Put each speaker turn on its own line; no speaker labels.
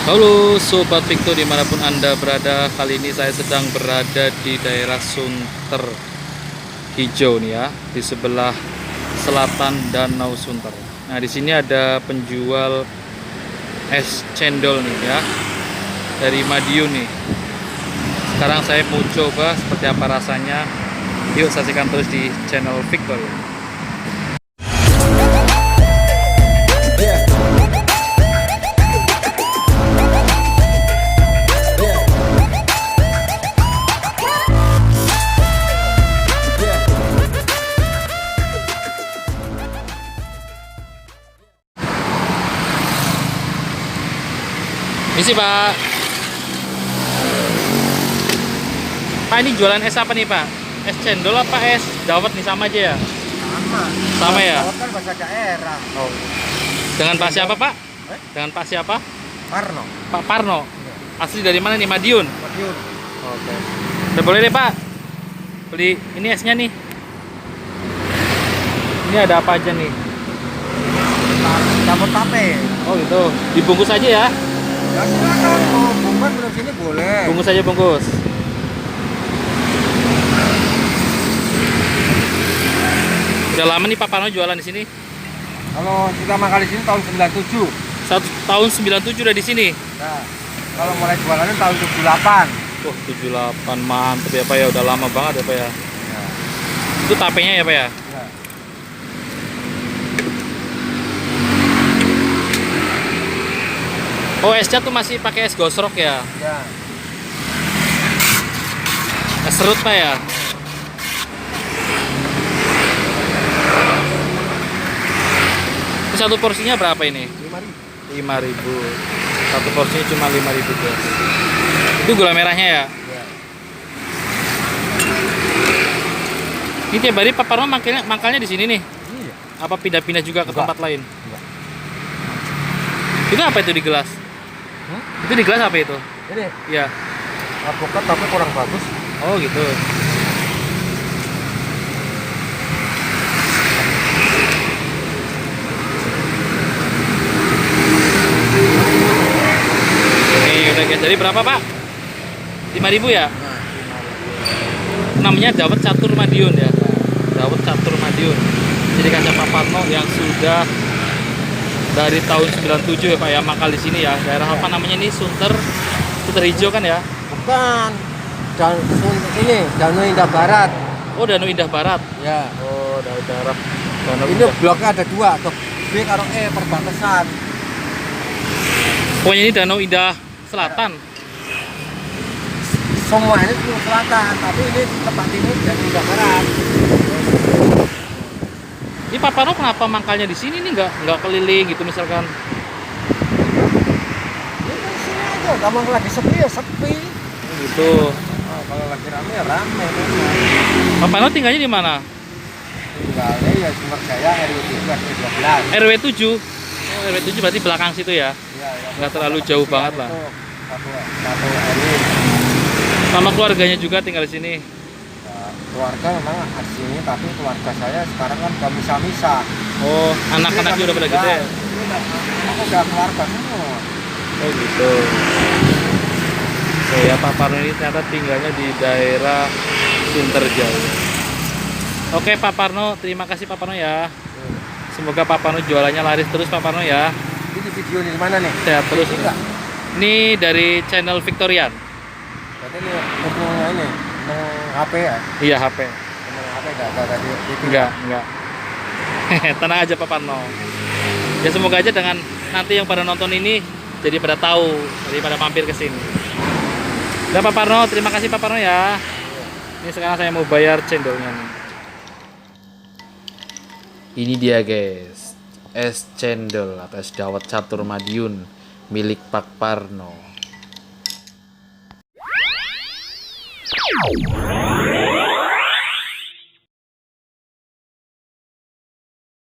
Halo Sobat Victor dimanapun Anda berada. Kali ini saya sedang berada di daerah Sunter Hijau nih ya, di sebelah selatan Danau Sunter. Nah di sini ada penjual es cendol nih ya, dari Madiun nih. Sekarang saya mau coba seperti apa rasanya. Yuk saksikan terus di channel Victor. Misi Pak. Pak ini jualan es apa nih Pak? Es cendol apa es dawet nih, sama aja ya? Sama ya?
Dawet kan bahasa daerah.
Oh. Dengan Pak siapa Pak? Dengan Pak siapa?
Parno.
Pak Parno.
Iya.
Asli dari mana nih? Madiun.
Madiun.
Oke. Udah boleh deh Pak. Beli ini esnya nih. Ini ada apa aja nih?
Campur tape.
Oh gitu. Dibungkus aja ya?
Ya silakan, mau bungkus belum sini boleh.
Bungkus aja bungkus. Udah lama nih Pak Parno jualan di sini?
Kalau pertama kali sini tahun 97.
Tahun 97 udah di sini.
Nah, kalau mulai jualannya tahun 78.
Oh 78, mantep ya Pak ya, udah lama banget ya Pak ya.
Ya.
Itu tapenya ya Pak ya?
Ya.
Oh esnya tuh masih pakai es gosrok ya?
Ya.
Es serut Pak ya? Ini satu porsinya berapa ini?
5.000.
5.000. Satu porsinya cuma 5.000 guys. Itu gula merahnya ya?
Ya.
Ini tiap hari Pak Parno mangkalnya di sini nih?
Iya.
Apa pindah-pindah juga ke
Enggak.
tempat lain?
Enggak.
Itu apa itu di gelas? Itu di gelas apa itu?
Ini
Ya.
alpukat tapi kurang bagus.
Oh gitu. Ini udah guys. Jadi berapa Pak? 5.000 ya?
Nah,
Namanya Dawet Catur Madiun ya. Dawet Catur Madiun. Jadi kaca Pak Parno yang sudah dari tahun 97 ya Pak ya, mangkal di sini ya. Daerah apa namanya nih? Sunter Hijau kan ya?
bukan. Dan ini Danau Indah Barat.
Oh Danau Indah Barat.
Ya.
Oh daerah Danau
Ini
Indah.
bloknya ada dua, tuh B karo E perbatasan.
Pokoknya ini Danau Indah Selatan.
Semua ini Timur Selatan, tapi ini tempat ini Danau Indah Barat.
Ini Pak Parno kenapa mangkalnya di sini nih, nggak keliling gitu misalkan?
Ini di sini aja, kamu lagi sepi ya sepi.
Gitu.
Oh, kalau lagi rame ya rame memang.
Pak Parno tinggalnya di mana?
Tinggalnya ya Sumber Jaya RW 7 RW 12.
RW 7. Oh, RW 7 berarti belakang situ ya?
Iya, ya.
Nggak terlalu jauh banget lah.
Satu RW.
Sama keluarganya juga tinggal di sini.
Ya, keluarga memang aslinya, tapi keluarga saya sekarang kan udah misah-misah.
Oh, anak-anaknya udah pada gede ya?
Aku udah keluarga semua.
Oh gitu. So ya Pak Parno ini ternyata tinggalnya di daerah Sunter Jauh. Oke Pak Parno, terima kasih Pak Parno ya. Semoga Pak Parno jualannya laris terus Pak Parno ya.
Ini video di mana nih?
Sehat terus.
Ini enggak?
Ini dari channel Victorian.
Berarti ini hubungannya ini HP ya?
Iya HP.
Temen HP enggak ada di TV?
Enggak. Tenang aja Pak Parno. Ya semoga aja dengan nanti yang pada nonton ini jadi pada tahu daripada mampir ke sini. Udah Pak Parno, terima kasih Pak Parno ya. Ini sekarang saya mau bayar cendolnya nih. Ini dia guys, es cendol atau es dawet catur Madiun milik Pak Parno.